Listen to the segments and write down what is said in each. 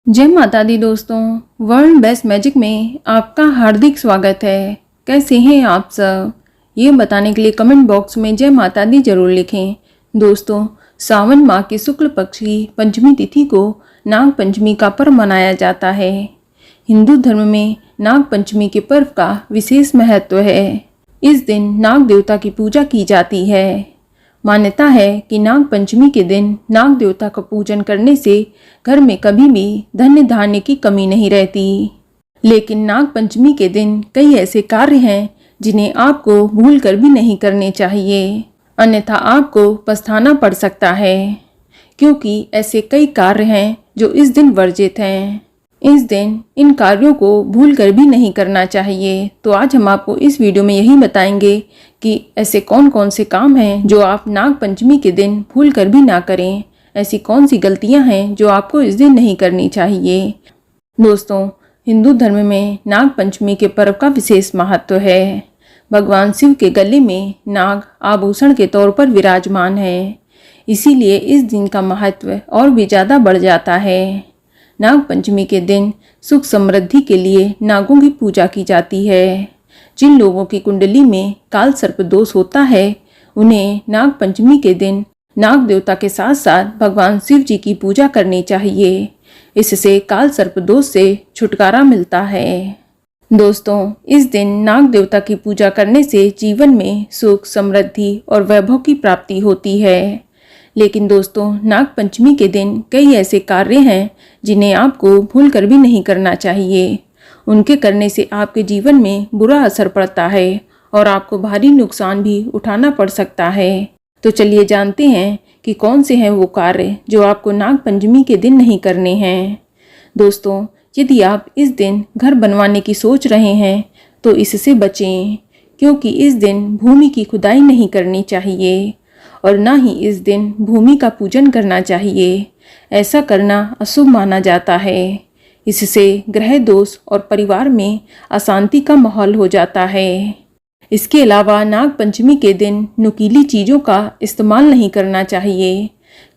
जय माता दी दोस्तों, वर्ल्ड बेस्ट मैजिक में आपका हार्दिक स्वागत है। कैसे हैं आप सब, ये बताने के लिए कमेंट बॉक्स में जय माता दी जरूर लिखें। दोस्तों, सावन माह की शुक्ल पक्ष की पंचमी तिथि को नाग पंचमी का पर्व मनाया जाता है। हिंदू धर्म में नाग पंचमी के पर्व का विशेष महत्व है। इस दिन नाग देवता की पूजा की जाती है। मान्यता है कि नाग पंचमी के दिन नाग देवता का पूजन करने से घर में कभी भी धन धान्य की कमी नहीं रहती। लेकिन नाग पंचमी के दिन कई ऐसे कार्य हैं जिन्हें आपको भूल कर भी नहीं करने चाहिए, अन्यथा आपको पछताना पड़ सकता है, क्योंकि ऐसे कई कार्य हैं जो इस दिन वर्जित हैं। इस दिन इन कार्यों को भूल कर भी नहीं करना चाहिए। तो आज हम आपको इस वीडियो में यही बताएंगे कि ऐसे कौन कौन से काम हैं जो आप नाग पंचमी के दिन भूल कर भी ना करें। ऐसी कौन सी गलतियां हैं जो आपको इस दिन नहीं करनी चाहिए। दोस्तों, हिंदू धर्म में नाग पंचमी के पर्व का विशेष महत्व है। भगवान शिव के गले में नाग आभूषण के तौर पर विराजमान है, इसीलिए इस दिन का महत्व और भी ज़्यादा बढ़ जाता है। नाग पंचमी के दिन सुख समृद्धि के लिए नागों की पूजा की जाती है। जिन लोगों की कुंडली में काल सर्प दोष होता है, उन्हें नाग पंचमी के दिन नाग देवता के साथ साथ भगवान शिव जी की पूजा करनी चाहिए। इससे काल सर्प दोष से छुटकारा मिलता है। दोस्तों, इस दिन नाग देवता की पूजा करने से जीवन में सुख समृद्धि और वैभव की प्राप्ति होती है। लेकिन दोस्तों, नाग पंचमी के दिन कई ऐसे कार्य हैं जिन्हें आपको भूल कर भी नहीं करना चाहिए। उनके करने से आपके जीवन में बुरा असर पड़ता है और आपको भारी नुकसान भी उठाना पड़ सकता है। तो चलिए जानते हैं कि कौन से हैं वो कार्य जो आपको नाग पंचमी के दिन नहीं करने हैं। दोस्तों, यदि आप इस दिन घर बनवाने की सोच रहे हैं तो इससे बचें, क्योंकि इस दिन भूमि की खुदाई नहीं करनी चाहिए और ना ही इस दिन भूमि का पूजन करना चाहिए। ऐसा करना अशुभ माना जाता है। इससे ग्रह दोष और परिवार में अशांति का माहौल हो जाता है। इसके अलावा नाग पंचमी के दिन नुकीली चीज़ों का इस्तेमाल नहीं करना चाहिए।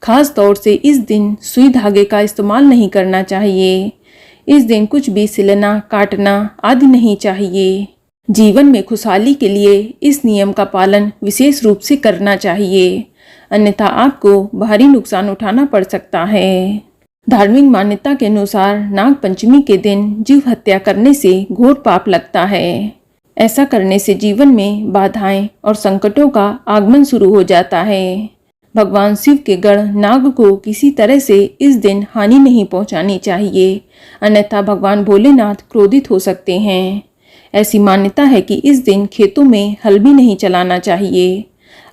खास तौर से इस दिन सुई धागे का इस्तेमाल नहीं करना चाहिए। इस दिन कुछ भी सिलना काटना आदि नहीं चाहिए। जीवन में खुशहाली के लिए इस नियम का पालन विशेष रूप से करना चाहिए, अन्यथा आपको भारी नुकसान उठाना पड़ सकता है। धार्मिक मान्यता के अनुसार नाग पंचमी के दिन जीव हत्या करने से घोर पाप लगता है। ऐसा करने से जीवन में बाधाएं और संकटों का आगमन शुरू हो जाता है। भगवान शिव के गण नाग को किसी तरह से इस दिन हानि नहीं पहुंचानी चाहिए, अन्यथा भगवान भोलेनाथ क्रोधित हो सकते हैं। ऐसी मान्यता है कि इस दिन खेतों में हल भी नहीं चलाना चाहिए।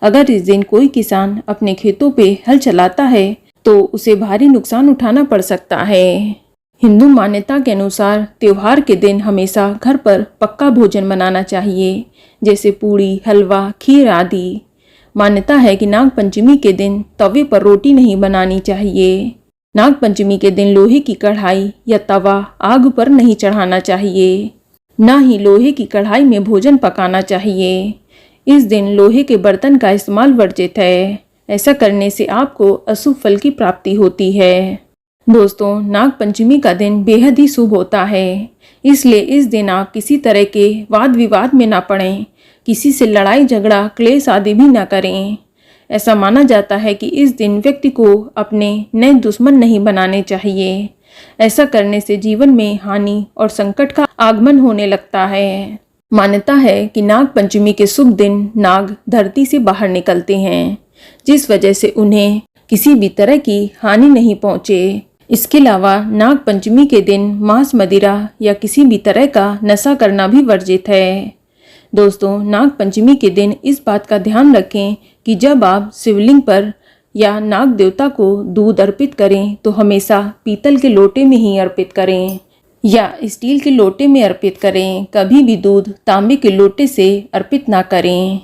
अगर इस दिन कोई किसान अपने खेतों पे हल चलाता है तो उसे भारी नुकसान उठाना पड़ सकता है। हिंदू मान्यता के अनुसार त्योहार के दिन हमेशा घर पर पक्का भोजन बनाना चाहिए, जैसे पूड़ी, हलवा, खीर आदि। मान्यता है कि नाग पंचमी के दिन तवे पर रोटी नहीं बनानी चाहिए। नाग पंचमी के दिन लोहे की कढ़ाई या तवा आग पर नहीं चढ़ाना चाहिए, ना ही लोहे की कढ़ाई में भोजन पकाना चाहिए। इस दिन लोहे के बर्तन का इस्तेमाल वर्जित है। ऐसा करने से आपको अशुभ फल की प्राप्ति होती है। दोस्तों, नाग पंचमी का दिन बेहद ही शुभ होता है, इसलिए इस दिन आप किसी तरह के वाद विवाद में ना पड़ें, किसी से लड़ाई झगड़ा क्लेश आदि भी ना करें। ऐसा माना जाता है कि इस दिन व्यक्ति को अपने नए दुश्मन नहीं बनाने चाहिए। ऐसा करने से जीवन में हानि और संकट का आगमन होने लगता है। मान्यता है कि नाग पंचमी के शुभ दिन नाग धरती से बाहर निकलते हैं, जिस वजह से उन्हें किसी भी तरह की हानि नहीं पहुंचे। इसके अलावा नाग पंचमी के दिन मांस मदिरा या किसी भी तरह का नशा करना भी वर्जित है। दोस्तों, नाग पंचमी के दिन इस बात का ध्यान रखें कि जब आप शिवलिंग पर या नाग देवता को दूध अर्पित करें तो हमेशा पीतल के लोटे में ही अर्पित करें या स्टील के लोटे में अर्पित करें। कभी भी दूध तांबे के लोटे से अर्पित ना करें।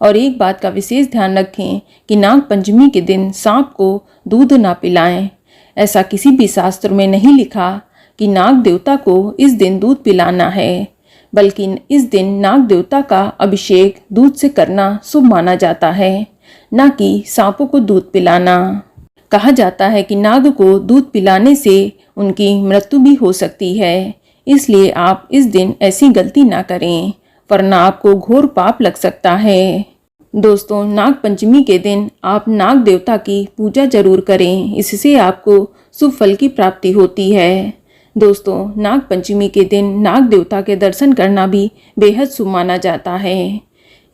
और एक बात का विशेष ध्यान रखें कि नाग पंचमी के दिन सांप को दूध ना पिलाएं। ऐसा किसी भी शास्त्र में नहीं लिखा कि नाग देवता को इस दिन दूध पिलाना है, बल्कि इस दिन नाग देवता का अभिषेक दूध से करना शुभ माना जाता है, ना कि सांपों को दूध पिलाना। कहा जाता है कि नाग को दूध पिलाने से उनकी मृत्यु भी हो सकती है, इसलिए आप इस दिन ऐसी गलती ना करें वरना आपको घोर पाप लग सकता है। दोस्तों, नाग पंचमी के दिन आप नाग देवता की पूजा जरूर करें, इससे आपको शुभ फल की प्राप्ति होती है। दोस्तों, नाग पंचमी के दिन नाग देवता के दर्शन करना भी बेहद शुभ माना जाता है।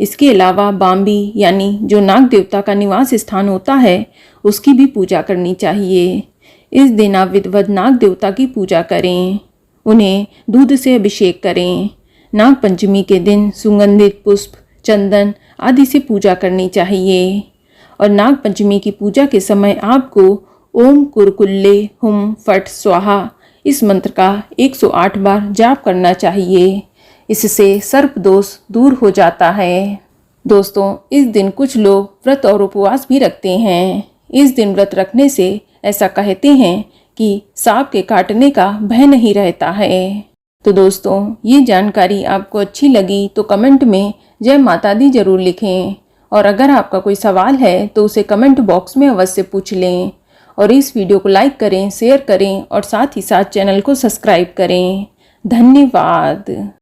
इसके अलावा बाम्बी यानी जो नाग देवता का निवास स्थान होता है उसकी भी पूजा करनी चाहिए। इस दिन आप विधिवत नाग देवता की पूजा करें, उन्हें दूध से अभिषेक करें। नाग पंचमी के दिन सुगंधित पुष्प, चंदन आदि से पूजा करनी चाहिए और नाग पंचमी की पूजा के समय आपको ओम कुरकुल्ले हुम फट स्वाहा इस मंत्र का 108 बार जाप करना चाहिए। इससे सर्प दोष दूर हो जाता है। दोस्तों, इस दिन कुछ लोग व्रत और उपवास भी रखते हैं। इस दिन व्रत रखने से ऐसा कहते हैं कि सांप के काटने का भय नहीं रहता है। तो दोस्तों, ये जानकारी आपको अच्छी लगी तो कमेंट में जय माता दी जरूर लिखें और अगर आपका कोई सवाल है तो उसे कमेंट बॉक्स में अवश्य पूछ लें और इस वीडियो को लाइक करें, शेयर करें और साथ ही साथ चैनल को सब्सक्राइब करें। धन्यवाद।